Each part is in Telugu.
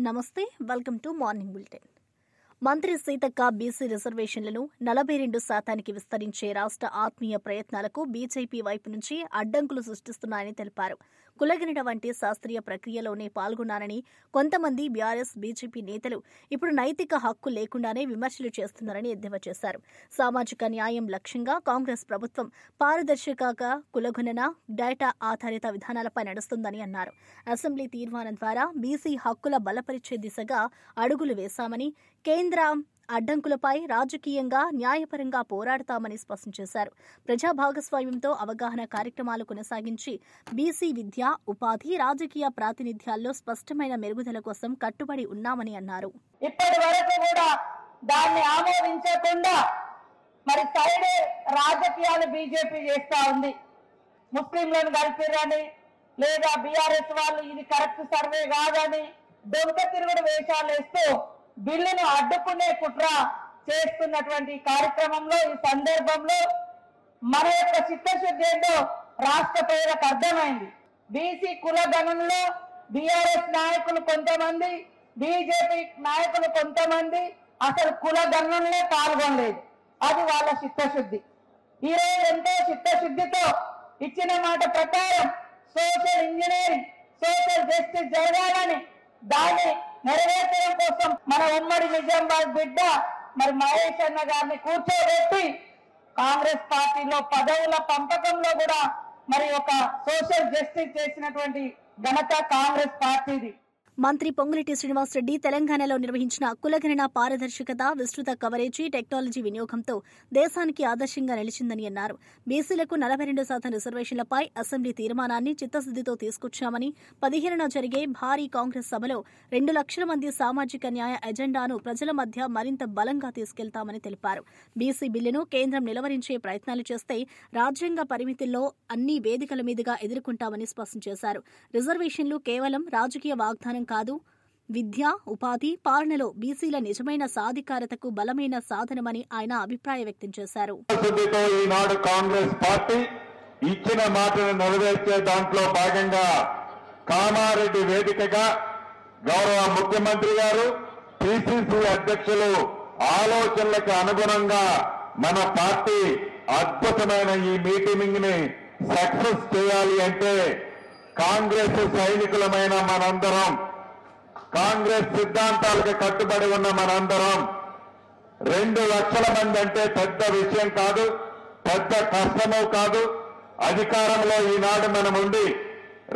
నమస్తే, వెల్కమ్ టు మార్నింగ్ బులెటిన్. మంత్రి సీతక్క బీసీ రిజర్వేషన్లను 42% విస్తరించే రాష్ట్ర ఆత్మీయ ప్రయత్నాలకు బీజేపీ వైపు నుంచి అడ్డంకులు సృష్టిస్తున్నాయని తెలిపారు. కులగణన వంటి శాస్త్రీయ ప్రక్రియలోనే పాల్గొన్నారని, కొంతమంది బీఆర్ఎస్, బీజేపీ నేతలు ఇప్పుడు నైతిక హక్కు లేకుండానే విమర్శలు చేస్తున్నారని ఎద్దేవా చేశారు. సామాజిక న్యాయం లక్ష్యంగా కాంగ్రెస్ ప్రభుత్వం పారదర్శకంగా కులగణన, డేటా ఆధారిత విధానాలపై నడుస్తుందని అన్నారు. అసెంబ్లీ తీర్మానం ద్వారా బీసీ హక్కుల బలపరిచే దిశగా అడుగులు వేశామని, కేంద్ర అడ్డంకులపై రాజకీయంగా, న్యాయపరంగా పోరాడతామని స్పష్టం చేశారు. ప్రజా భాగస్వామ్యంతో అవగాహన కార్యక్రమాలు కొనసాగించి బీసీ విద్య, ఉపాధి, రాజకీయ ప్రాతినిధ్యాల్లో స్పష్టమైన మెరుగుదల కోసం కట్టుబడి ఉన్నామని అన్నారు. ఇప్పటి వరకు కూడా దాన్ని ఆమోదించకుండా మరి సైడ్ రాజకీయాలు బీజేపీ చేస్తా ఉంది. ముస్లింలను కలిపిరని, లేదా బీఆర్ఎస్ వాళ్ళు ఇది కరెక్ట్ సర్వే కాదని దొంగ తిరుగుడు వేషాలు వేస్తూ బిల్లును అడ్డుకునే కుట్ర చేస్తున్నటువంటి కార్యక్రమంలో, ఈ సందర్భంలో మన యొక్క చిత్తశుద్ధి ఏంటో రాష్ట్ర ప్రజలకు అర్థమైంది. బీసీ కుల గణనలో బీఆర్ఎస్ నాయకులు కొంతమంది, బీజేపీ నాయకులు కొంతమంది అసలు కుల గణనలో పాల్గొనలేదు. అది వాళ్ళ చిత్తశుద్ధి. ఈ రోజు ఎంతో చిత్తశుద్ధితో ఇచ్చిన మాట ప్రకారం సోషల్ ఇంజనీరింగ్, సోషల్ జస్టిస్ జరగాలని, దాన్ని నెరవేర్చడం కోసం మన ఉమ్మడి నిజామాబాద్ బిడ్డ మరి మహేష్ అన్న గారిని కూర్చోబెట్టి కాంగ్రెస్ పార్టీలో పదవుల పంపకంలో కూడా మరి ఒక సోషల్ జస్టిస్ చేసినటువంటి ఘనత కాంగ్రెస్ పార్టీది. మంత్రి పొంగులేటి శ్రీనివాసరెడ్డి తెలంగాణలో నిర్వహించిన కులగణన పారదర్శకత, విస్తృత కవరేజీ, టెక్నాలజీ వినియోగంతో దేశానికి ఆదర్శంగా నిలిచిందని అన్నారు. బీసీలకు 42% రిజర్వేషన్లపై అసెంబ్లీ తీర్మానాన్ని చిత్తశుద్దితో తీసుకొచ్చామని, 15న జరిగే భారీ కాంగ్రెస్ సభలో 2 లక్షల మంది సామాజిక న్యాయ ఎజెండాను ప్రజల మధ్య మరింత బలంగా తీసుకెళ్తామని తెలిపారు. బీసీ బిల్లును కేంద్రం నిలువరించే ప్రయత్నాలు చేస్తే రాజ్యాంగ పరిమితుల్లో అన్ని వేదికల మీదుగా ఎదుర్కొంటామని స్పష్టం చేశారు. రిజర్వేషన్లు కేవలం రాజకీయ వాగ్దానం కాదు, విద్య, ఉపాధి, పాలనలో బీసీల నిజమైన సాధికారతకు బలమైన సాధనమని ఆయన అభిప్రాయం వ్యక్తం చేశారు. ఈనాడు కాంగ్రెస్ పార్టీ ఇచ్చిన మాటను నెరవేర్చే దాంట్లో భాగంగా కామారెడ్డి వేదికగా గౌరవ ముఖ్యమంత్రి గారు, పిసిసి అధ్యక్షులు ఆలోచనలకు అనుగుణంగా మన పార్టీ అద్భుతమైన ఈ మీటింగ్ ని సక్సెస్ చేయాలి అంటే కాంగ్రెస్ సైనికులమైన మనందరం, కాంగ్రెస్ సిద్ధాంతాలకు కట్టుబడి ఉన్న మనందరం 2 లక్షల మంది అంటే పెద్ద విషయం కాదు, పెద్ద కష్టము కాదు. అధికారంలో ఈనాడు మనం ఉండి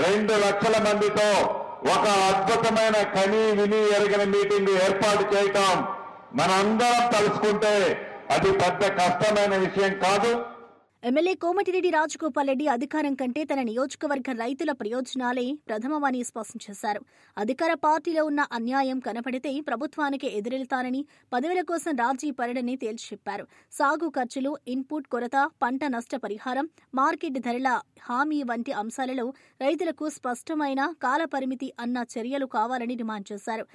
2 లక్షల మందితో ఒక అద్భుతమైన కని విని ఎరగిన మీటింగ్ ఏర్పాటు చేయటం మనందరం తలుసుకుంటే అది పెద్ద కష్టమైన విషయం కాదు. ఎమ్మెల్యే కోమటిరెడ్డి రాజగోపాల్ రెడ్డి అధికారం కంటే తన నియోజకవర్గ రైతుల ప్రయోజనాలే ప్రథమమని స్పష్టం చేశారు. అధికార పార్టీలో ఉన్న అన్యాయం కనపడితే ప్రభుత్వానికి ఎదురెళ్తానని, పదవుల కోసం రాజీ పడడని తేల్చి చెప్పారు. సాగు ఖర్చులు, ఇన్పుట్ కొరత, పంట నష్ట పరిహారం, మార్కెట్ ధరల హామీ వంటి అంశాలలో రైతులకు స్పష్టమైన కాలపరిమితి అన్న చర్యలు కావాలని డిమాండ్ చేశారు.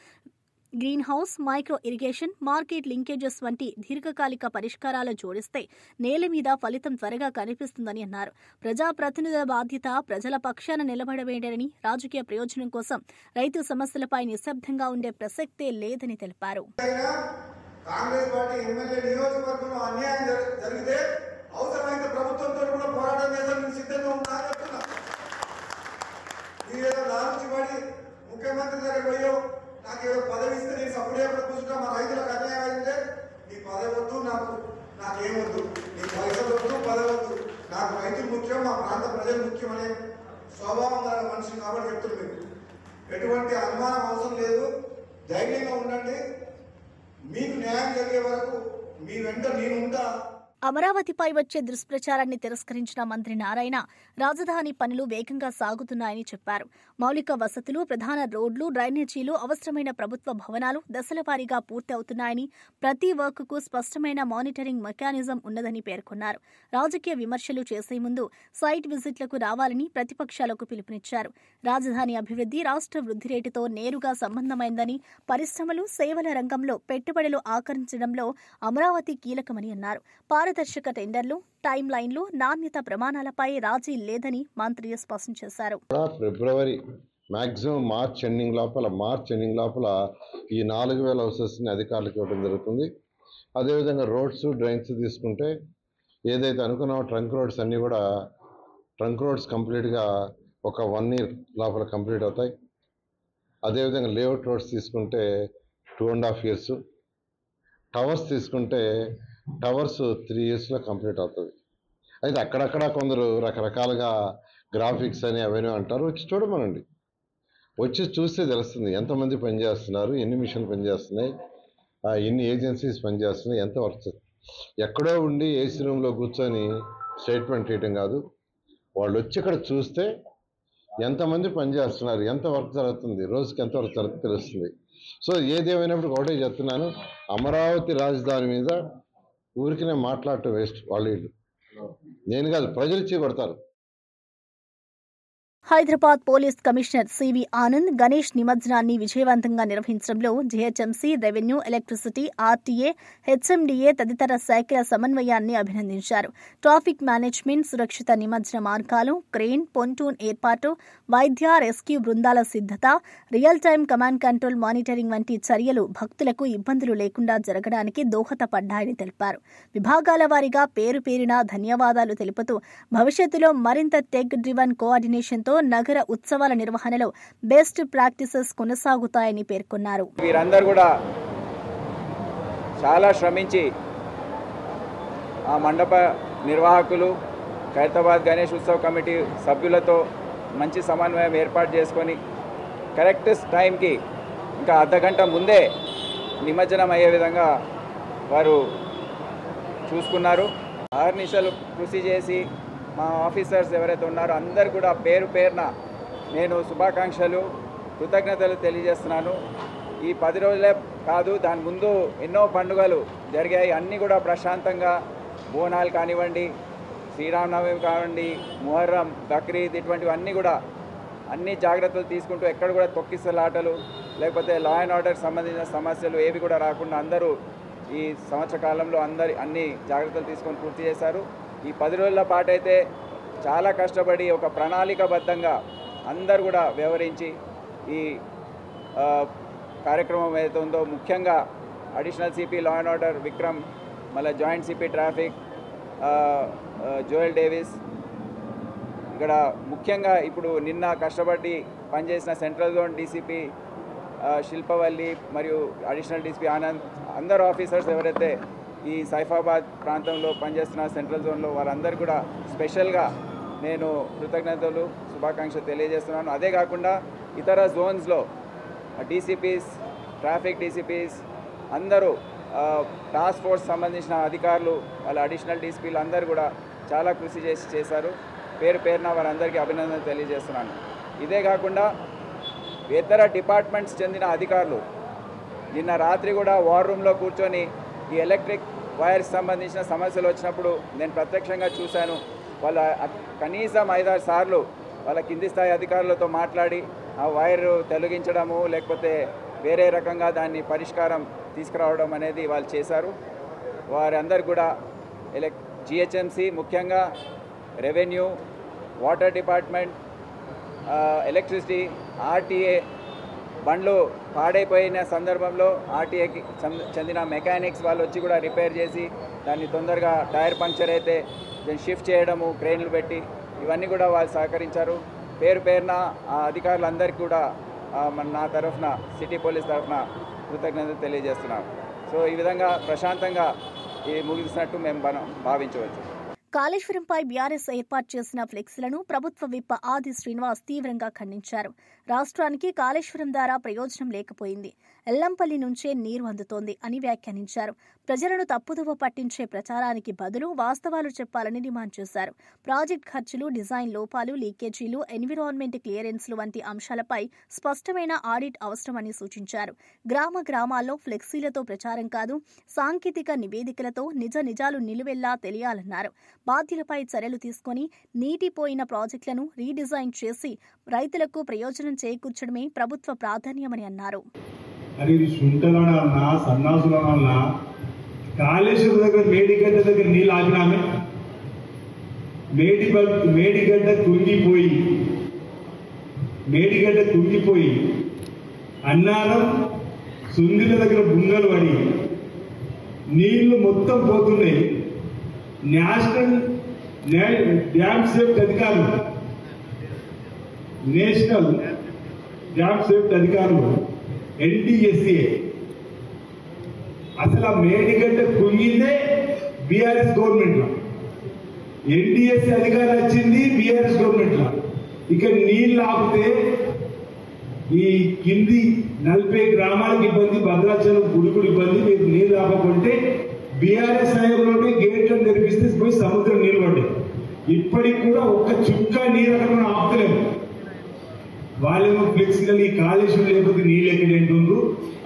Green house, micro irrigation, market linkages వంటి దీర్ఘకాలిక పరిష్కారాలు జోడిస్తే నేల మీద ఫలితం త్వరగా కనిపిస్తుందని అన్నారు. ప్రజాప్రతినిధుల బాధ్యత ప్రజల పక్షాన నిలబడవేయడని, రాజకీయ ప్రయోజనం కోసం రైతు సమస్యలపై నిశ్శబ్దంగా ఉండే ప్రసక్తే లేదని తెలిపారు. నాకేదో పదవి ఇస్తే నేను సపోర్ట్ చేయకుండా కూర్చుంటా, మా రైతులకు అన్యాయం అయితే నీ పదవి వద్దు, నాకేమొద్దు, నీ పైసలు వద్దు, పదవి వద్దు, నాకు రైతులు ముఖ్యం, మా ప్రాంత ప్రజలు ముఖ్యం అనే స్వభావం గల మనిషి కాబట్టి చెప్తున్నాను. ఎటువంటి అనుమానం అవసరం లేదు, ధైర్యంగా ఉండండి. మీకు న్యాయం జరిగే వరకు మీ వెంట నేనుంటా. అమరావతిపై వచ్చే దుష్ప్రచారాన్ని తిరస్కరించిన మంత్రి నారాయణ, రాజధాని పనులు వేగంగా సాగుతున్నాయని చెప్పారు. మౌలిక వసతులు, ప్రధాన రోడ్లు, డ్రైనేజీలు, అవసరమైన ప్రభుత్వ భవనాలు దశలవారీగా పూర్తి అవుతున్నాయని, ప్రతి వర్క్కు స్పష్టమైన మానిటరింగ్ మెకానిజం ఉన్నదని పేర్కొన్నారు. రాజకీయ విమర్శలు చేసే ముందు సైట్ విజిట్లకు రావాలని ప్రతిపక్షాలకు పిలుపునిచ్చారు. రాజధాని అభివృద్ధి రాష్ట్ర వృద్ధి రేటుతో నేరుగా సంబంధమైందని, పరిశ్రమలు, సేవల రంగంలో పెట్టుబడులు ఆకర్షించడంలో అమరావతి కీలకమని అన్నారు. పారదర్శక టెండర్లు, టైమ్ లైన్లు, నాణ్యత ప్రమాణాలపై రాజీ లేదని మంత్రి స్పష్టం చేశారు. ఫిబ్రవరి మ్యాక్సిమం మార్చ్ ఎండింగ్ లోపల ఈ 4000 హౌసెస్ని అధికారులకు ఇవ్వడం జరుగుతుంది. అదేవిధంగా రోడ్స్, డ్రైన్స్ తీసుకుంటే ఏదైతే అనుకున్నామో ట్రంక్ రోడ్స్ అన్నీ కూడా ట్రంక్ రోడ్స్ కంప్లీట్గా ఒక 1 year లోపల కంప్లీట్ అవుతాయి. అదేవిధంగా లేఅవుట్ రోడ్స్ తీసుకుంటే 2.5 years, టవర్స్ తీసుకుంటే టవర్స్ 3 yearsలో కంప్లీట్ అవుతుంది. అయితే అక్కడక్కడ కొందరు రకరకాలుగా గ్రాఫిక్స్ అని అవన్నీ అంటారు. వచ్చి చూడమనండి, వచ్చి చూస్తే తెలుస్తుంది ఎంతమంది పనిచేస్తున్నారు, ఎన్ని మిషన్లు పనిచేస్తున్నాయి, ఎన్ని ఏజెన్సీస్ పనిచేస్తున్నాయి, ఎంత వర్క్. ఎక్కడో ఉండి ఏసీ రూమ్లో కూర్చొని స్టేట్మెంట్ చేయడం కాదు, వాళ్ళు వచ్చి ఇక్కడ చూస్తే ఎంతమంది పనిచేస్తున్నారు, ఎంత వర్క్ జరుగుతుంది, రోజుకి ఎంత వర్క్ జరుగుతుంది తెలుస్తుంది. సో ఏదేమైనప్పుడు ఒకటే చెప్తున్నాను, అమరావతి రాజధాని మీద ఊరికి మాట్లాడటం వేస్ట్. వాళ్ళు నేను కాదు, ప్రజలు ఇచ్చి కొడతారు. Hyderabad police commissioner CV Anand Ganesh నిమజ్జనాన్ని విజయవంతంగా నిర్వహించడంలో GHMC, revenue, electricity, RTA, HMDA తదితర శాఖల సమన్వయాన్ని అభినందించారు. ట్రాఫిక్ మేనేజ్మెంట్, సురక్షిత నిమజ్జన మార్గాలు, క్రేన్, పొంటూన్ ఏర్పాటు, వైద్య, రెస్క్యూ బృందాల సిద్ధత, real time command control monitoring వంటి చర్యలు భక్తులకు ఇబ్బందులు లేకుండా జరగడానికి దోహదపడ్డాయని తెలిపారు. విభాగాల వారీగా పేరు పేరున ధన్యవాదాలు తెలుపుతూ భవిష్యత్తులో మరింత టెక్ డ్రివన్ కోఆర్డినేషన్తో నగర ఉత్సవాల నిర్వహణలో బెస్ట్ ప్రాక్టీసెస్ కొనసాగుతాయని పేర్కొన్నారు. వీరందరూ కూడా చాలా శ్రమించి ఆ మండప నిర్వాహకులు, ఖైరతాబాద్ గణేష్ ఉత్సవ్ కమిటీ సభ్యులతో మంచి సమన్వయం ఏర్పాటు చేసుకొని కరెక్ట్ టైంకి ఇంకా అర్ధగంట ముందే నిమజ్జనం అయ్యే విధంగా వారు చూసుకున్నారు. ఆర్నిషలు కృషి చేసి మా ఆఫీసర్స్ ఎవరైతే ఉన్నారో అందరు కూడా పేరు పేరున నేను శుభాకాంక్షలు, కృతజ్ఞతలు తెలియజేస్తున్నాను. ఈ 10 రోజులే కాదు, దాని ముందు ఎన్నో పండుగలు జరిగాయి. అన్నీ కూడా ప్రశాంతంగా, బోనాలు కానివ్వండి, శ్రీరామనవమి కానివ్వండి, ముహర్రం, బక్రీద్, ఇటువంటివన్నీ కూడా అన్ని జాగ్రత్తలు తీసుకుంటూ ఎక్కడ కూడా తొక్కిసలాటలు లేకపోతే లా అండ్ ఆర్డర్ సంబంధించిన సమస్యలు ఏవి కూడా రాకుండా అందరూ ఈ సంవత్సర కాలంలో అన్ని జాగ్రత్తలు తీసుకొని పూర్తి చేశారు. ఈ 10 రోజుల పాటు అయితే చాలా కష్టపడి ఒక ప్రణాళికాబద్ధంగా అందరు కూడా వ్యవహరించి ఈ కార్యక్రమం ఏదైతే ఉందో, ముఖ్యంగా additional CP law and order Vikram, మళ్ళీ joint CP traffic Joel Davis, ఇక్కడ ముఖ్యంగా ఇప్పుడు నిన్న కష్టపడి పనిచేసిన సెంట్రల్ జోన్ డీసీపీ శిల్పవల్లి మరియు అడిషనల్ డీసీపీ ఆనంద్, అందరు ఆఫీసర్స్ ఎవరైతే ఈ సైఫాబాద్ ప్రాంతంలో పనిచేస్తున్న సెంట్రల్ జోన్లో వారందరూ కూడా స్పెషల్గా నేను కృతజ్ఞతలు, శుభాకాంక్షలు తెలియజేస్తున్నాను. అదే కాకుండా ఇతర జోన్స్లో డీసీపీస్, ట్రాఫిక్ డీసీపీస్ అందరూ, టాస్క్ ఫోర్స్ సంబంధించిన అధికారులు, వాళ్ళ అడిషనల్ డీసీపీలు అందరూ కూడా చాలా కృషి చేశారు. పేరు పేరున వారందరికీ అభినందనలు తెలియజేస్తున్నాను. ఇదే కాకుండా ఇతర డిపార్ట్మెంట్స్ చెందిన అధికారులు నిన్న రాత్రి కూడా వార్ రూమ్లో కూర్చొని ఈ ఎలక్ట్రిక్ వైర్స్ సంబంధించిన సమస్యలు వచ్చినప్పుడు నేను ప్రత్యక్షంగా చూశాను. వాళ్ళ కనీసం 5-6 సార్లు వాళ్ళ కింది స్థాయి అధికారులతో మాట్లాడి ఆ వైర్ తొలగించడము లేకపోతే వేరే రకంగా దాన్ని పరిష్కారం తీసుకురావడం అనేది వాళ్ళు చేశారు. వారందరూ కూడా జిహెచ్ఎంసీ, ముఖ్యంగా revenue, water department, electricity, RTA బండ్లు పాడైపోయిన సందర్భంలో ఆర్టీఏకి చెందిన మెకానిక్స్ వాళ్ళు వచ్చి కూడా రిపేర్ చేసి దాన్ని తొందరగా టైర్ పంక్చర్ అయితే దాన్ని షిఫ్ట్ చేయడము, క్రెయిన్లు పెట్టి ఇవన్నీ కూడా వాళ్ళు సహకరించారు. పేరు పేరున ఆ అధికారులందరికీ కూడా నా తరఫున, సిటీ పోలీస్ తరఫున కృతజ్ఞతలు తెలియజేస్తున్నాం. సో ఈ విధంగా ప్రశాంతంగా ముగిసినట్టు మేము భావించవచ్చు. కాళేశ్వరంపై బీఆర్ఎస్ ఏర్పాటు చేసిన ఫ్లెక్సీలను ప్రభుత్వ విప్ ఆది శ్రీనివాస్ తీవ్రంగా ఖండించారు. రాష్ట్రానికి కాళేశ్వరం ద్వారా ప్రయోజనం లేకపోయింది, ఎల్లంపల్లి నుంచే నీరు అందుతోంది అని వ్యాఖ్యానించారు. ప్రజలను తప్పుదోవ పట్టించే ప్రచారానికి బదులు వాస్తవాలు చెప్పాలని డిమాండ్ చేశారు. ప్రాజెక్ట్ ఖర్చులు, డిజైన్ లోపాలు, లీకేజీలు, ఎన్విరాన్మెంట్ క్లియరెన్స్లు వంటి అంశాలపై స్పష్టమైన ఆడిట్ అవసరమని సూచించారు. గ్రామాల్లో ఫ్లెక్సీలతో ప్రచారం కాదు, సాంకేతిక నివేదికలతో నిజాలు నిలువెల్లా తెలియాలన్నారు. బాధ్యులపై చర్యలు తీసుకుని నీటిపోయిన ప్రాజెక్టులను రీడిజైన్ చేసి రైతులకు ప్రయోజనం చేకూర్చడమే ప్రభుత్వ ప్రాధాన్యమని అన్నారు. కాళేశ్వరం దగ్గర మేడిగడ్డ దగ్గర నీళ్ళు ఆగినామే, మేడిగడ్డ కుంగిపోయి మేడిగడ్డ కుంగిపోయి అన్నారం సుందిల దగ్గర బుంగలు పడి నీళ్లు మొత్తం పోతున్నాయి. నేషనల్ డ్యామ్ సేఫ్టీ అధికారులు నేషనల్ డ్యామ్ సేఫ్టీ అధికారులు NDSA అసలు ఆ మేడిగడ్డ కుంగిందే బీఆర్ఎస్ గవర్నమెంట్ లో, NDSA అధికారం వచ్చింది బీఆర్ఎస్ గవర్నమెంట్ లో. ఇక నీళ్ళు ఆపితే ఈ కింది 40 గ్రామాలకు ఇబ్బంది, భద్రాచలం గుడిగుడు ఇబ్బంది. మీరు నీళ్ళు ఆపకుంటే బీఆర్ఎస్ హయాంలోనే గేట్లను తెరిపిస్తే పోయి సముద్రం నీళ్ళు పడ్డాయి. ఇప్పటికి కూడా ఒక్క చుక్క నీరు అక్కడ మనం ఆపుతలేము. వాళ్ళేమో ఫ్లెక్సికల్ ఈ కాళేశ్వరం లేకపోతే నీళ్ళు ఎక్కడంటుండ్రు.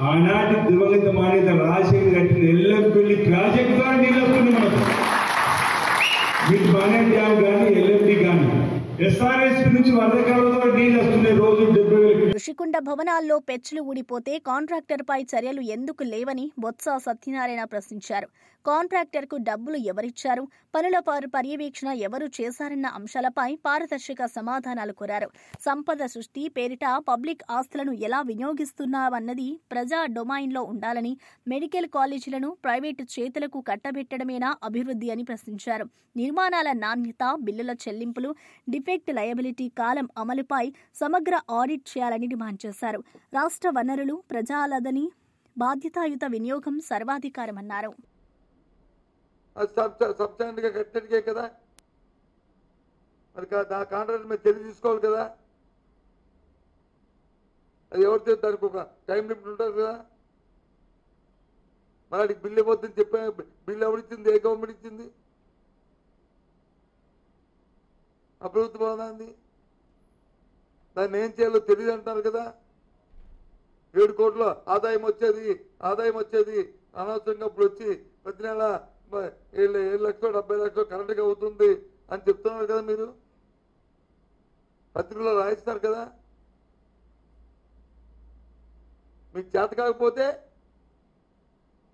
ఆనాటి దివంగత మానేత రాజశేఖర్ కట్టిన ఎల్లంపల్లి ప్రాజెక్టు ద్వారా నీళ్ళు వస్తుంది మనకు. మీకు బానే డ్యామ్ కానీ LMD కానీ SRSP నుంచి వర్షకాలంలో నీళ్ళు వస్తున్నాయి. రోజు 70,000. ఋషికొండ భవనాల్లో పెచ్చులు ఊడిపోతే కాంట్రాక్టర్పై చర్యలు ఎందుకు లేవని బొత్స సత్యనారాయణ ప్రశ్నించారు. కాంట్రాక్టర్కు డబ్బులు ఎవరిచ్చారు, పనుల పర్యవేక్షణ ఎవరు చేశారన్న అంశాలపై పారదర్శక సమాధానాలు కోరారు. సంపద సృష్టి పేరిట పబ్లిక్ ఆస్తులను ఎలా వినియోగిస్తున్నామన్నది ప్రజా డొమైన్లో ఉండాలని, మెడికల్ కాలేజీలను ప్రైవేటు చేతులకు కట్టబెట్టడమేనా అభివృద్ధి అని ప్రశ్నించారు. నిర్మాణాల నాణ్యత, బిల్లుల చెల్లింపులు, డిఫెక్ట్ లయబిలిటీ కాలం అమలుపై సమగ్ర ఆడిట్ చేయాలని డిమాండ్ చేశారు. రాష్ట్ర వనరులు ప్రజాలదని, బాధ్యతాయుత వినియోగం సర్వాధికారమన్నారు. సబ్స్టాండర్డ్గా కట్టడికే కదా, మరి నా కాంట్రాక్ట్ మీద చర్య తీసుకోవాలి కదా. అది ఎవరు దానికి ఒక టైం లిమిట్ ఉంటుంది కదా. మరి బిల్లు ఇవ్వద్దని చెప్పా, బిల్లు ఎవరిచ్చింది? ఏ గవర్నమెంట్ ఇచ్చింది? ఆ ప్రభుత్వం బాగుంది. దాన్ని ఏం చేయాలో తెలియదు అంటున్నారు కదా. 7 కోట్ల ఆదాయం వచ్చేది అనవసరంగా ఇప్పుడు వచ్చి ప్రతి నెల 7 లక్షలు 70 లక్షలు కరెంటుగా అవుతుంది అని చెప్తున్నారు కదా. మీరు పత్రికలో రాయిస్తారు కదా. మీకు చేత కాకపోతే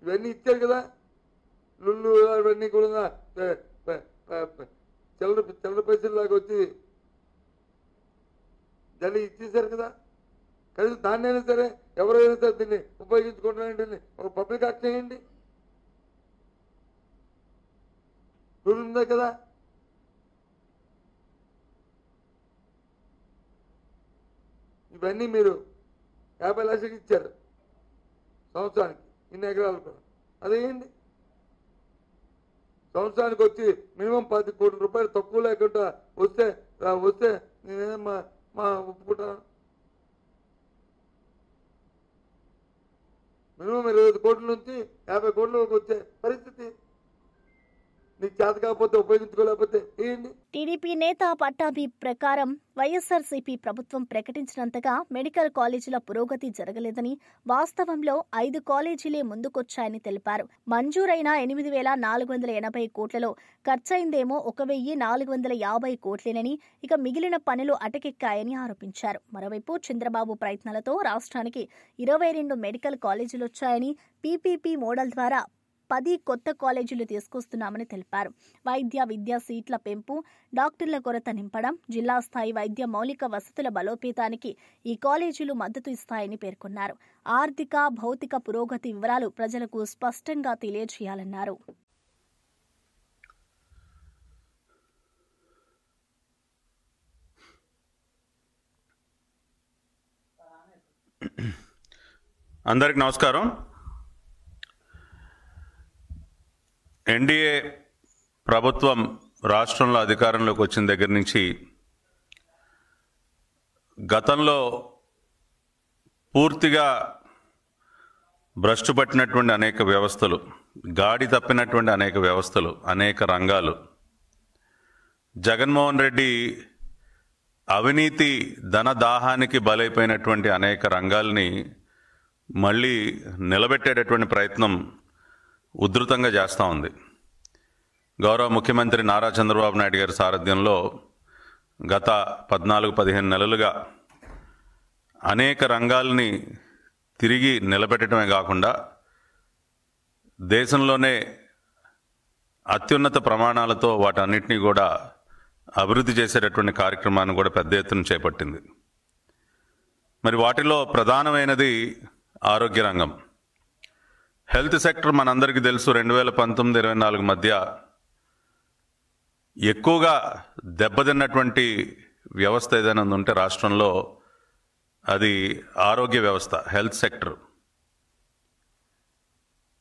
ఇవన్నీ ఇచ్చారు కదా. లుల్లు ఇవన్నీ కూడా చిల్లర పైసల్లాగా వచ్చి జల్లి ఇచ్చేసారు కదా. కనీసం దాన్నైనా సరే ఎవరైనా సరే దీన్ని ఉపయోగించుకుంటారండి, ఒక పబ్లిక్ యాక్ట్ చేయండి. రూల్ ఉందా కదా. ఇవన్నీ మీరు 50 లక్షలు ఇచ్చారు సంవత్సరానికి, ఇన్ని ఎకరాలు కూడా అదేంటి. సంవత్సరానికి వచ్చి మినిమం 10 కోట్ల రూపాయలు తక్కువ లేకుండా వస్తే నేనేమో ఒప్పుకుంటాను. మినిమం 25 కోట్ల నుంచి 50 కోట్లకు వచ్చే పరిస్థితి. నీకు చేత కాకపోతే ఉపయోగించుకోలేకపోతే ఏంటి. టీడీపీ నేత పట్టాభి ప్రకారం వైఎస్ఆర్సీపీ ప్రభుత్వం ప్రకటించినంతగా మెడికల్ కాలేజీల పురోగతి జరగలేదని, వాస్తవంలో 5 కాలేజీలే ముందుకొచ్చాయని తెలిపారు. మంజూరైన 8,480 కోట్లలో ఖర్చయిందేమో 1,450 కోట్లేనని, ఇక మిగిలిన పనులు అటకెక్కాయని ఆరోపించారు. మరోవైపు చంద్రబాబు ప్రయత్నాలతో రాష్ట్రానికి 22 మెడికల్ కాలేజీలొచ్చాయని, PPP మోడల్ ద్వారా 10 కొత్త కాలేజీలు తీసుకొస్తున్నామని తెలిపారు. వైద్య విద్యా సీట్ల పెంపు, డాక్టర్ల కొరత నింపడం, జిల్లా స్థాయి వైద్య మౌలిక వసతుల బలోపేతానికి ఈ కాలేజీలు మద్దతు ఇస్తాయని పేర్కొన్నారు. ఆర్థిక, భౌతిక పురోగతి వివరాలు ప్రజలకు స్పష్టంగా తెలియజేయాలన్నారు. అందరికి నమస్కారం. ఎన్డీఏ ప్రభుత్వం రాష్ట్రంలో అధికారంలోకి వచ్చిన దగ్గర నుంచి గతంలో పూర్తిగా భ్రష్టు పట్టినటువంటి అనేక వ్యవస్థలు, గాడి తప్పినటువంటి అనేక వ్యవస్థలు, అనేక రంగాలు, జగన్మోహన్ రెడ్డి అవినీతి ధనదాహానికి బలైపోయినటువంటి అనేక రంగాల్ని మళ్ళీ నిలబెట్టేటటువంటి ప్రయత్నం ఉధృతంగా చేస్తూ ఉంది. గౌరవ ముఖ్యమంత్రి నారా చంద్రబాబు నాయుడు గారి సారథ్యంలో గత 14-15 నెలలుగా అనేక రంగాల్ని తిరిగి నిలబెట్టడమే కాకుండా దేశంలోనే అత్యున్నత ప్రమాణాలతో వాటన్నిటినీ కూడా అభివృద్ధి చేసేటటువంటి కార్యక్రమాన్ని కూడా పెద్ద ఎత్తున చేపట్టింది. మరి వాటిలో ప్రధానమైనది ఆరోగ్య రంగం. హెల్త్ సెక్టర్ మనందరికీ తెలుసు 2019-24 మధ్య ఎక్కువగా దెబ్బతిన్నటువంటి వ్యవస్థ ఏదైనా ఉంటే రాష్ట్రంలో అది ఆరోగ్య వ్యవస్థ, హెల్త్ సెక్టర్.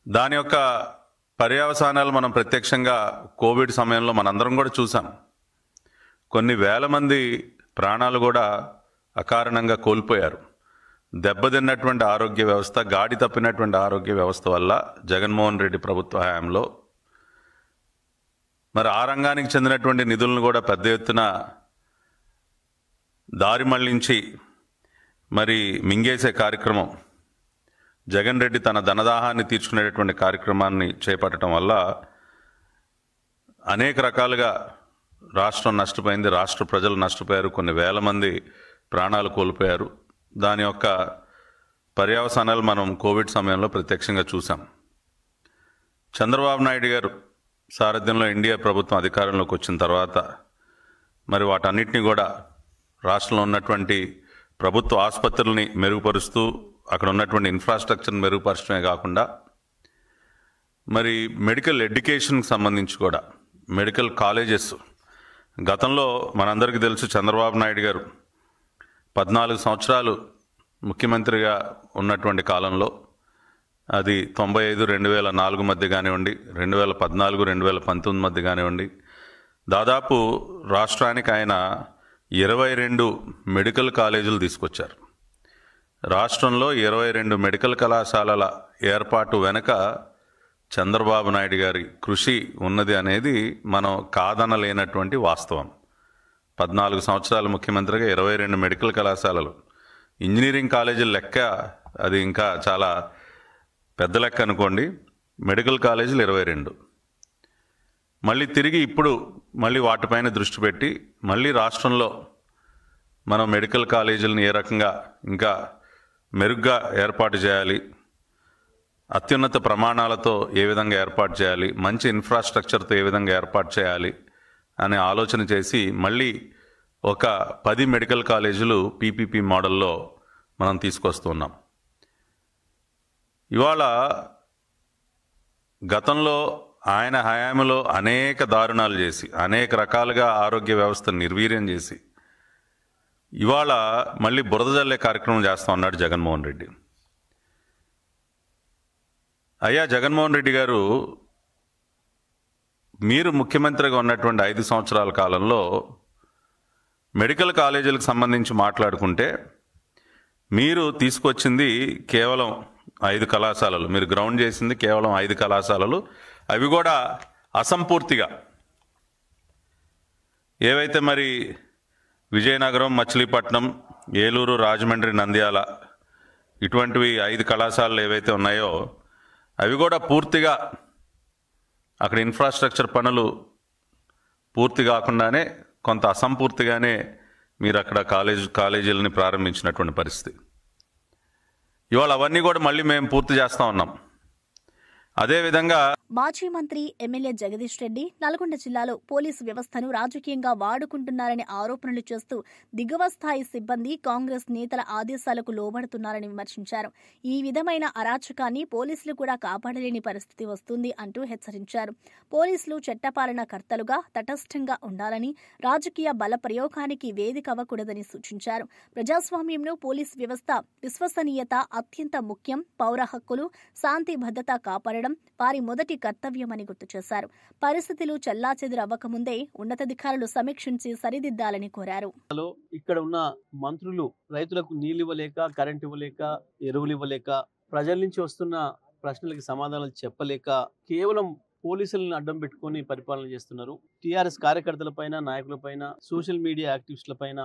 దాని యొక్క పర్యవసానాలు మనం ప్రత్యక్షంగా కోవిడ్ సమయంలో మనందరం కూడా చూసాం. కొన్ని వేల మంది ప్రాణాలు కూడా అకారణంగా కోల్పోయారు. దెబ్బతిన్నటువంటి ఆరోగ్య వ్యవస్థ, గాడి తప్పినటువంటి ఆరోగ్య వ్యవస్థ వల్ల జగన్మోహన్ రెడ్డి ప్రభుత్వ హయాంలో మరి ఆ రంగానికి చెందినటువంటి నిధులను కూడా పెద్ద ఎత్తున దారి మళ్లించి మరి మింగేసే కార్యక్రమం, జగన్ రెడ్డి తన ధనదాహాన్ని తీర్చుకునేటటువంటి కార్యక్రమాన్ని చేపట్టడం వల్ల అనేక రకాలుగా రాష్ట్రం నష్టపోయింది, రాష్ట్ర ప్రజలు నష్టపోయారు, కొన్ని వేల మంది ప్రాణాలు కోల్పోయారు. దాని యొక్క పర్యవసానాలు మనం కోవిడ్ సమయంలో ప్రత్యక్షంగా చూసాం. చంద్రబాబు నాయుడు గారు సారథ్యంలో ఎన్డీఏ ప్రభుత్వం అధికారంలోకి వచ్చిన తర్వాత మరి వాటన్నిటిని కూడా రాష్ట్రంలో ఉన్నటువంటి ప్రభుత్వ ఆసుపత్రుల్ని మెరుగుపరుస్తూ అక్కడ ఉన్నటువంటి ఇన్ఫ్రాస్ట్రక్చర్ని మెరుగుపరచడమే కాకుండా మరి మెడికల్ ఎడ్యుకేషన్కి సంబంధించి కూడా మెడికల్ కాలేజెస్, గతంలో మనందరికీ తెలుసు చంద్రబాబు నాయుడు గారు 14 సంవత్సరాలు ముఖ్యమంత్రిగా ఉన్నటువంటి కాలంలో, అది 95-2004 మధ్య కానివ్వండి, 2014-2019 మధ్య కానివ్వండి, దాదాపు రాష్ట్రానికి ఆయన 22 మెడికల్ కాలేజీలు తీసుకొచ్చారు. రాష్ట్రంలో 22 మెడికల్ కళాశాలల ఏర్పాటు వెనుక చంద్రబాబు నాయుడు గారి కృషి ఉన్నది అనేది మనం కాదనలేనటువంటి వాస్తవం. 14 సంవత్సరాల ముఖ్యమంత్రిగా 22 మెడికల్ కళాశాలలు, ఇంజనీరింగ్ కాలేజీల లెక్క అది ఇంకా చాలా పెద్ద లెక్క అనుకోండి. మెడికల్ కాలేజీలు 22. మళ్ళీ తిరిగి ఇప్పుడు మళ్ళీ వాటిపైన దృష్టి పెట్టి మళ్ళీ రాష్ట్రంలో మనం మెడికల్ కాలేజీలను ఏ రకంగా ఇంకా మెరుగ్గా ఏర్పాటు చేయాలి, అత్యున్నత ప్రమాణాలతో ఏ విధంగా ఏర్పాటు చేయాలి, మంచి ఇన్ఫ్రాస్ట్రక్చర్తో ఏ విధంగా ఏర్పాటు చేయాలి అనే ఆలోచన చేసి మళ్ళీ ఒక 10 మెడికల్ కాలేజీలు పీపీపీ మోడల్లో మనం తీసుకొస్తున్నాం. ఇవాళ గతంలో ఆయన హయాంలో అనేక దారుణాలు చేసి అనేక రకాలుగా ఆరోగ్య వ్యవస్థను నిర్వీర్యం చేసి ఇవాళ మళ్ళీ బురద జల్లే కార్యక్రమం చేస్తా ఉన్నాడు జగన్మోహన్ రెడ్డి. అయ్యా జగన్మోహన్ రెడ్డి గారు, మీరు ముఖ్యమంత్రిగా ఉన్నటువంటి 5 సంవత్సరాల కాలంలో మెడికల్ కాలేజీలకు సంబంధించి మాట్లాడుకుంటే మీరు తీసుకొచ్చింది కేవలం 5 కళాశాలలు, మీరు గ్రౌండ్ చేసింది కేవలం 5 కళాశాలలు, అవి కూడా అసంపూర్తిగా. ఏవైతే మరి విజయనగరం, మచిలీపట్నం, ఏలూరు, రాజమండ్రి, నంద్యాల ఇటువంటివి 5 కళాశాలలు ఏవైతే ఉన్నాయో అవి కూడా పూర్తిగా అక్కడ ఇన్ఫ్రాస్ట్రక్చర్ పనులు పూర్తి కాకుండానే కొంత అసంపూర్తిగానే మీరు అక్కడ కాలేజీలని ప్రారంభించినటువంటి పరిస్థితి. ఇవాళ అవన్నీ కూడా మళ్ళీ మేము పూర్తి చేస్తూ ఉన్నాం. అదేవిధంగా మాజీ మంత్రి ఎమ్మెల్యే జగదీష్ రెడ్డి నల్గొండ జిల్లాలో పోలీసు వ్యవస్థను రాజకీయంగా వాడుకుంటున్నారని ఆరోపణలు చేస్తూ దిగువ స్థాయి సిబ్బంది కాంగ్రెస్ నేతల ఆదేశాలకు లోబడుతున్నారని విమర్శించారు. ఈ విధమైన అరాచకాన్ని పోలీసులు కూడా కాపాడలేని పరిస్థితి వస్తుంది అంటూ హెచ్చరించారు. పోలీసులు చట్టపాలన కర్తలుగా తటస్థంగా ఉండాలని, రాజకీయ బల ప్రయోగానికి వేదిక అవ్వకూడదని సూచించారు. ప్రజాస్వామ్యంలో పోలీసు వ్యవస్థ విశ్వసనీయత అత్యంత ముఖ్యం. పౌర హక్కులు, శాంతి భద్రత కాపాడడం వారి మొదటి కర్తవ్యమని గుర్తు చేశారు. పరిస్థితులు చెల్లాచెదురవ్వకముందే ఉన్నతాధికారులు సమీక్షించి సరిదిద్దాలని కోరారు. ఇక్కడ ఉన్న మంత్రులు రైతులకు నీళ్లు ఇవ్వలేక, కరెంట్ ఇవ్వలేక, ఎరువులు ఇవ్వలేక, ప్రజల నుంచి వస్తున్న ప్రశ్నలకు సమాధానాలు చెప్పలేక కేవలం పోలీసులను అడ్డం పెట్టుకుని పరిపాలన చేస్తున్నారు. టీఆర్ఎస్ కార్యకర్తల పైన, నాయకుల పైన, సోషల్ మీడియా యాక్టివిస్టుల పైన,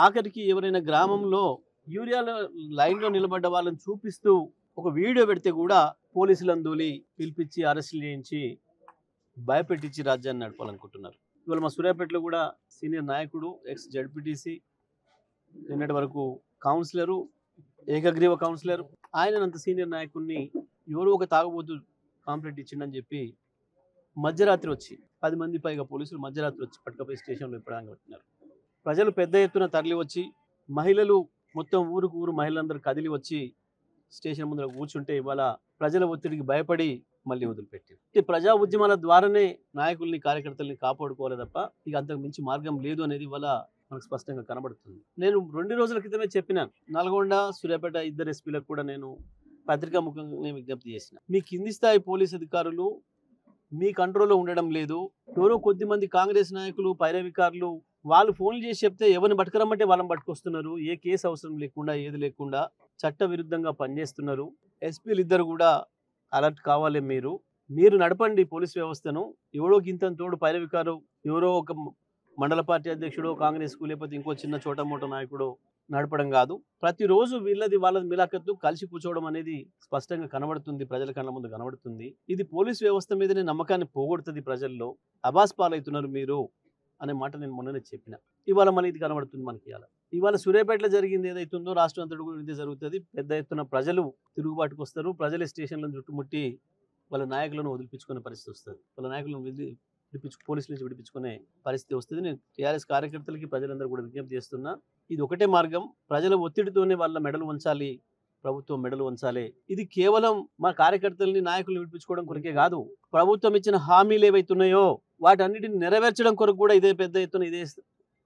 ఆఖరికి ఎవరైనా గ్రామంలో యూరియా లైన్లో నిలబడ్డ వాళ్ళని చూపిస్తూ ఒక వీడియో పెడితే కూడా పోలీసులను దూలి పిలిపించి అరెస్టులు చేయించి భయపెట్టించి రాజ్యాన్ని నడపాలనుకుంటున్నారు. ఇవాళ మా సూర్యాపేటలో కూడా సీనియర్ నాయకుడు, ఎక్స్ జడ్పీటీసీ, నిన్నటి వరకు కౌన్సిలరు, ఏకగ్రీవ కౌన్సిలర్, ఆయనంత సీనియర్ నాయకుడిని ఎవరో ఒక తాగుబోతు కాంప్లైంట్ ఇచ్చిండని చెప్పి మధ్యరాత్రి వచ్చి 10 మంది పైగా పోలీసులు మధ్యరాత్రి వచ్చి పట్టుకపోయి స్టేషన్లో పెట్టడానికి పెట్టినారు. ప్రజలు పెద్ద ఎత్తున తరలి వచ్చి, మహిళలు మొత్తం ఊరికి ఊరు మహిళలందరూ కదిలి వచ్చి స్టేషన్ ముందర కూర్చుంటే ఇవాళ ప్రజల ఒత్తిడికి భయపడి మళ్ళీ వదిలిపెట్టారు. ప్రజా ఉద్యమాల ద్వారానే నాయకుల్ని కార్యకర్తల్ని కాపాడుకోవాలి తప్ప ఇక అంతకు మించి మార్గం లేదు అనేది ఇవాళ మనకు స్పష్టంగా కనబడుతుంది. నేను 2 రోజుల క్రితమే చెప్పినాను, నల్గొండ సూర్యాపేట ఇద్దరు ఎస్పీలకు కూడా నేను పత్రికా ముఖంగా విజ్ఞప్తి చేసిన, మీ కింది స్థాయి పోలీస్ అధికారులు మీ కంట్రోల్లో ఉండడం లేదు. ఎవరో కొద్దిమంది కాంగ్రెస్ నాయకులు పైరవికారులు వాళ్ళు ఫోన్లు చేసి చెప్తే ఎవరిని పట్టుకురమ్మంటే వాళ్ళని పట్టుకొస్తున్నారు. ఏ కేసు అవసరం లేకుండా ఏది లేకుండా చట్ట విరుద్ధంగా పనిచేస్తున్నారు. ఎస్పీలు ఇద్దరు కూడా అలర్ట్ కావాలి. మీరు నడపండి పోలీస్ వ్యవస్థను. ఎవరో గింత తోడు పైరవికారు ఎవరో ఒక మండల పార్టీ అధ్యక్షుడు కాంగ్రెస్కు లేకపోతే ఇంకో చిన్న చోట మోటో నాయకుడు నడపడం కాదు. ప్రతిరోజు వాళ్ళది మిలాఖత్తు కలిసి కూర్చోవడం అనేది స్పష్టంగా కనబడుతుంది, ప్రజల కళ్ళ ముందు కనబడుతుంది. ఇది పోలీస్ వ్యవస్థ మీదనే నమ్మకాన్ని పోగొడుతుంది. ప్రజల్లో అబాస్ పాలవుతున్నారు మీరు అనే మాట నేను మొన్ననే చెప్పిన. ఇవాళ మన ఇది కనబడుతుంది మనకి. ఇవాళ సూర్యాపేటలో జరిగింది ఏదైతుందో రాష్ట్రం అంతటి కూడా ఇదే జరుగుతుంది. పెద్ద ఎత్తున ప్రజలు తిరుగుబాటుకు వస్తారు. ప్రజల స్టేషన్లను చుట్టుముట్టి వాళ్ళ నాయకులను వదిలిపించుకునే పరిస్థితి వస్తుంది. వాళ్ళ నాయకులను పోలీసుల నుంచి విడిపించుకునే పరిస్థితి వస్తుంది. నేను టీఆర్ఎస్ కార్యకర్తలకి ప్రజలందరూ కూడా విజ్ఞప్తి చేస్తున్నా, ఇది ఒకటే మార్గం. ప్రజల ఒత్తిడితోనే వాళ్ళ మెడలు వంచాలి, ప్రభుత్వం మెడలు వంచాలి. ఇది కేవలం మా కార్యకర్తల్ని నాయకులను విడిపించుకోవడం కొరకే కాదు, ప్రభుత్వం ఇచ్చిన హామీలు ఏవైతున్నాయో వాటన్నిటిని నెరవేర్చడం కొరకు కూడా ఇదే పెద్ద ఎత్తున ఇదే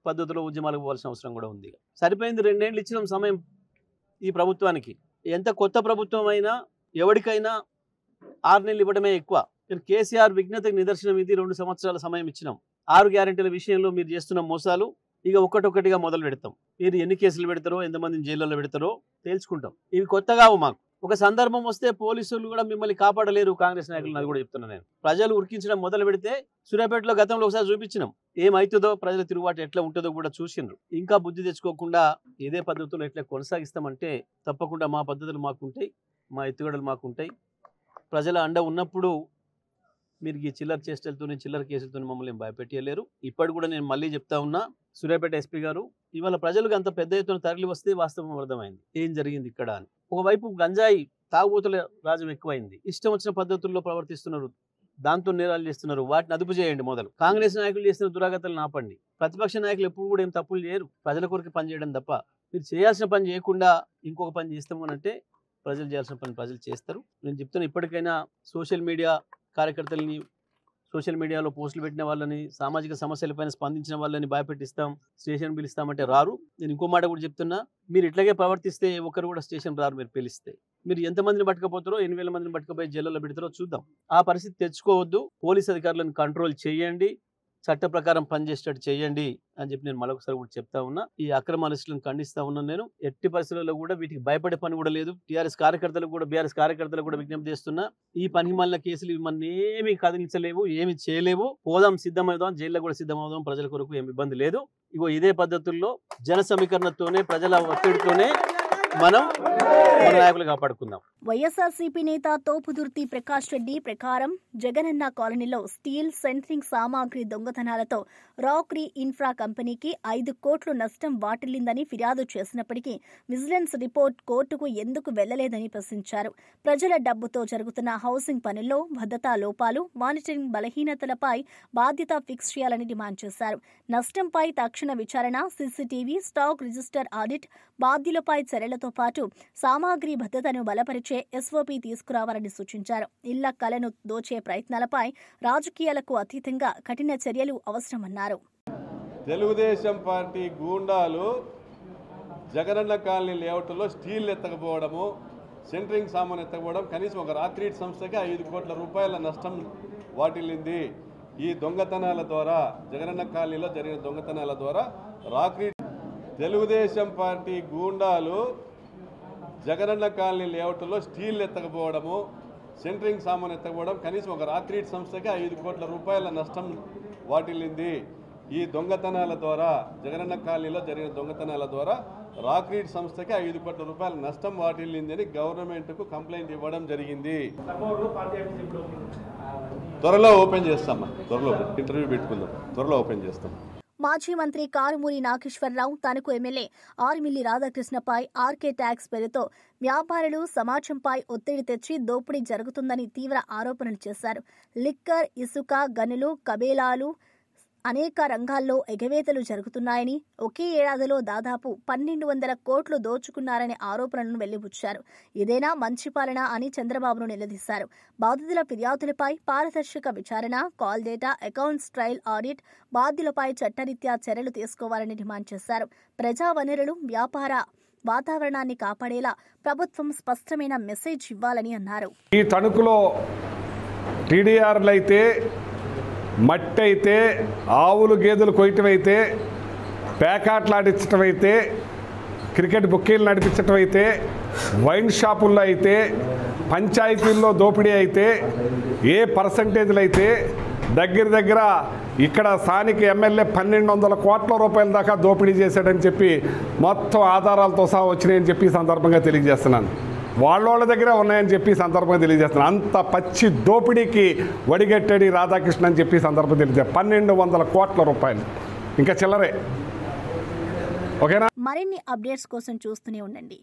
పద్ధతిలో ఉద్యమాలకు పోవాల్సిన అవసరం కూడా ఉంది. సరిపోయింది 2 ఏళ్ళు ఇచ్చిన సమయం ఈ ప్రభుత్వానికి. ఎంత కొత్త ప్రభుత్వం అయినా ఎవరికైనా 6 నెలలు ఇవ్వడమే ఎక్కువ. కేసీఆర్ విజ్ఞతకు నిదర్శనం ఇది. 2 సంవత్సరాల సమయం ఇచ్చినాం. 6 గ్యారెంటీల విషయంలో మీరు చేస్తున్న మోసాలు ఇక ఒక్కటొక్కటిగా మొదలు పెడతాం. మీరు ఎన్ని కేసులు పెడతారో ఎంతమందిని జైల్లో పెడతారో తేల్చుకుంటాం. ఇవి కొత్తగా మాకు. ఒక సందర్భం వస్తే పోలీసులు కూడా మిమ్మల్ని కాపాడలేరు కాంగ్రెస్ నాయకులు. అది కూడా చెప్తున్నా నేను. ప్రజలు ఉరికించడం మొదలు పెడితే సూర్యాపేటలో గతంలో ఒకసారి చూపించినాం, ఏమవుతుందో ప్రజల తిరుగుబాటు ఎట్లా ఉంటుందో కూడా చూసిండ్రు. ఇంకా బుద్ధి తెచ్చుకోకుండా ఇదే పద్ధతుల్లో ఎట్లా కొనసాగిస్తామంటే తప్పకుండా మా పద్ధతులు మాకుంటాయి, మా ఎత్తుగడలు మాకుంటాయి. ప్రజల అండ ఉన్నప్పుడు మీరు ఈ చిల్లర చేష్టలతోనే చిల్లర కేసులతో మమ్మల్ని భయపెట్టలేరు. ఇప్పటి కూడా నేను మళ్ళీ చెప్తా ఉన్నా, సూర్యాపేట ఎస్పీ గారు, ఇవాళ ప్రజలకు అంత పెద్ద ఎత్తున తరలి వస్తే వాస్తవం అర్థమైంది ఏం జరిగింది ఇక్కడ అని. ఒకవైపు గంజాయి తాగుబోతుల రాజ్యం ఎక్కువైంది, ఇష్టం వచ్చిన పద్ధతుల్లో ప్రవర్తిస్తున్నారు, దాంతో నేరాలు చేస్తున్నారు. వాటిని అదుపు చేయండి. మొదలు కాంగ్రెస్ నాయకులు చేస్తున్న దురాగతాలను ఆపండి. ప్రతిపక్ష నాయకులు ఎప్పుడు కూడా ఏం తప్పులు చేయరు, ప్రజల కొరకు పని చేయడం తప్ప. మీరు చేయాల్సిన పని చేయకుండా ఇంకొక పని చేస్తాము అంటే ప్రజలు చేయాల్సిన పని ప్రజలు చేస్తారు. నేను చెప్తున్నా, ఇప్పటికైనా సోషల్ మీడియా కార్యకర్తలని, సోషల్ మీడియాలో పోస్టులు పెట్టిన వాళ్ళని, సామాజిక సమస్యలపైన స్పందించిన వాళ్ళని భయపెట్టిస్తాం, స్టేషన్ పిలుస్తామంటే రారు. నేను ఇంకో మాట కూడా చెప్తున్నా, మీరు ఇట్లాగే ప్రవర్తిస్తే ఒకరు కూడా స్టేషన్ రారు. మీరు పిలిస్తే మీరు ఎంతమందిని పట్టుకపోతారో, 8,000 మందిని పట్టుకపోయి జైల్లో పెడతారో చూద్దాం. ఆ పరిస్థితి తెచ్చుకోవద్దు. పోలీస్ అధికారులను కంట్రోల్ చేయండి, చట్ట ప్రకారం పనిచేసేటట్టు చేయండి అని చెప్పి నేను మరొకసారి కూడా చెప్తా ఉన్నా. ఈ అక్రమ అరెస్టులను ఖండిస్తా ఉన్నాను. నేను ఎట్టి పరిస్థితుల్లో కూడా వీటికి భయపడే పని కూడా లేదు. టీఆర్ఎస్ కార్యకర్తలకు కూడా, బీఆర్ఎస్ కార్యకర్తలకు కూడా విజ్ఞప్తి చేస్తున్నా, ఈ పని మళ్ళీ కేసులు మన ఏమి కదిలించలేవు, ఏమి చేయలేవు. పోదాం, సిద్ధమవుదాం, జైల్లో కూడా సిద్ధమవుదాం. ప్రజల కొరకు ఏమి ఇబ్బంది లేదు. ఇగో ఇదే పద్ధతుల్లో జన సమీకరణతోనే, ప్రజల ఒత్తిడితోనే మనం మన నాయకులు కాపాడుకుందాం. వైఎస్ఆర్సీపీ నేత తోపుదుర్తి ప్రకాష్ రెడ్డి ప్రకారం జగనన్న కాలనీలో స్టీల్ సెంట్రింగ్ సామాగ్రి దొంగతనాలతో రాక్రీ ఇన్ఫ్రా కంపెనీకి 5 కోట్లు నష్టం వాటిల్లిందని ఫిర్యాదు చేసినప్పటికీ విజిలెన్స్ రిపోర్ట్ కోర్టుకు ఎందుకు వెళ్లలేదని ప్రశ్నించారు. ప్రజల డబ్బుతో జరుగుతున్న హౌసింగ్ పనుల్లో భద్రతా లోపాలు, మానిటరింగ్ బలహీనతలపై బాధ్యత ఫిక్స్ చేయాలని డిమాండ్ చేశారు. నష్టంపై తక్షణ విచారణ, సీసీటీవీ, స్టాక్ రిజిస్టర్ ఆడిట్, బాధ్యులపై చర్యలతో పాటు సామాగ్రి భద్రతను బలపరిచే ఎస్ఓపీ తీసుకురావాలని సూచించారు. ఇళ్ల కలను దోచే ప్రయత్నాలపై రాజకీయాలకు అతీతంగా కఠిన చర్యలు అవసరమన్నారు. తెలుగుదేశం పార్టీ గూండాలు జగనన్న కాలనీ లేఅవుట్లో స్టీల్ ఎత్తకపోవడము, సెంట్రింగ్ సామాన్ ఎత్తకపోవడం, కనీసం ఒక రాత్రి సంస్థకి 5 కోట్ల రూపాయల నష్టం వాటిల్లింది. ఈ దొంగతనాల ద్వారా, జగనన్న కాలనీలో జరిగిన దొంగతనాల ద్వారా రాత్రి తెలుగుదేశం పార్టీ గూండాలు జగనన్న కాలనీ లేఅవుట్లో స్టీల్ ఎత్తకపోవడము, సెంట్రింగ్ సామాన్ ఎత్తకపోవడం, కనీసం ఒక రాత్రి సంస్థకి 5 కోట్ల రూపాయల నష్టం వాటిల్లింది. ఈ దొంగతనాల ద్వారా, జగనన్న కాలనీలో జరిగిన దొంగతనాల ద్వారా రాక్రీడ్ సంస్థకి 5 కోట్ల రూపాయల నష్టం వాటిల్లిందని గవర్నమెంట్కు కంప్లైంట్ ఇవ్వడం జరిగింది. త్వరలో ఓపెన్ చేస్తామా, త్వరలో ఇంటర్వ్యూ పెట్టుకుందాం, త్వరలో ఓపెన్ చేస్తాం. మాజీ మంత్రి కారుమూరి నాగేశ్వరరావు తనకు ఎమ్మెల్యే ఆర్మిల్లి రాధాకృష్ణపై ఆర్కే ట్యాక్స్ పేరుతో వ్యాపారులు సమాజంపై ఒత్తిడి తెచ్చి దోపిడీ జరుగుతుందని తీవ్ర ఆరోపణలు చేశారు. లిక్కర్, ఇసుక గనులు, కబేలాలు, అనేక రంగాల్లో ఎగవేతలు జరుగుతున్నాయని, ఒకే ఏడాదిలో దాదాపు 1200 కోట్లు దోచుకున్నారనే ఆరోపణలను వెళ్లిబుచ్చారు. ఇదేనా మంచి పాలన అని చంద్రబాబును నిలదీశారు. బాధితుల ఫిర్యాదులపై పారదర్శక విచారణ, call data, accounts trial audit, బాధ్యులపై చట్టరీత్యా చర్యలు తీసుకోవాలని డిమాండ్ చేశారు. ప్రజా వనరులు, వ్యాపార వాతావరణాన్ని కాపాడేలా ప్రభుత్వం స్పష్టమైన మెసేజ్ ఇవ్వాలని అన్నారు. ఈ తణుకులో టీడీఆర్లు అయితే, మట్టి అయితే, ఆవులు గేదెలు కొయ్యటం అయితే, పేకాట్లాడించటం అయితే, క్రికెట్ బుక్కీలు నడిపించటం అయితే, వైన్ షాపుల్లో అయితే, పంచాయతీల్లో దోపిడీ అయితే, ఏ పర్సంటేజ్లు అయితే దగ్గర ఇక్కడ స్థానిక ఎమ్మెల్యే 1200 కోట్ల రూపాయల దాకా దోపిడీ చేశాడని చెప్పి మొత్తం ఆధారాలతో సహా వచ్చినాయని చెప్పి సందర్భంగా తెలియజేస్తున్నాను. వాళ్ళ దగ్గర ఉన్నాయని చెప్పి సందర్భంగా తెలియజేస్తున్నాను. అంత పచ్చి దోపిడీకి వడిగట్టాడు రాధాకృష్ణ అని చెప్పి సందర్భం తెలియజేస్తాను. 1200 కోట్ల రూపాయలు ఇంకా చిల్లరే. ఓకేనా? మరిన్ని అప్డేట్స్ కోసం చూస్తూనే ఉండండి.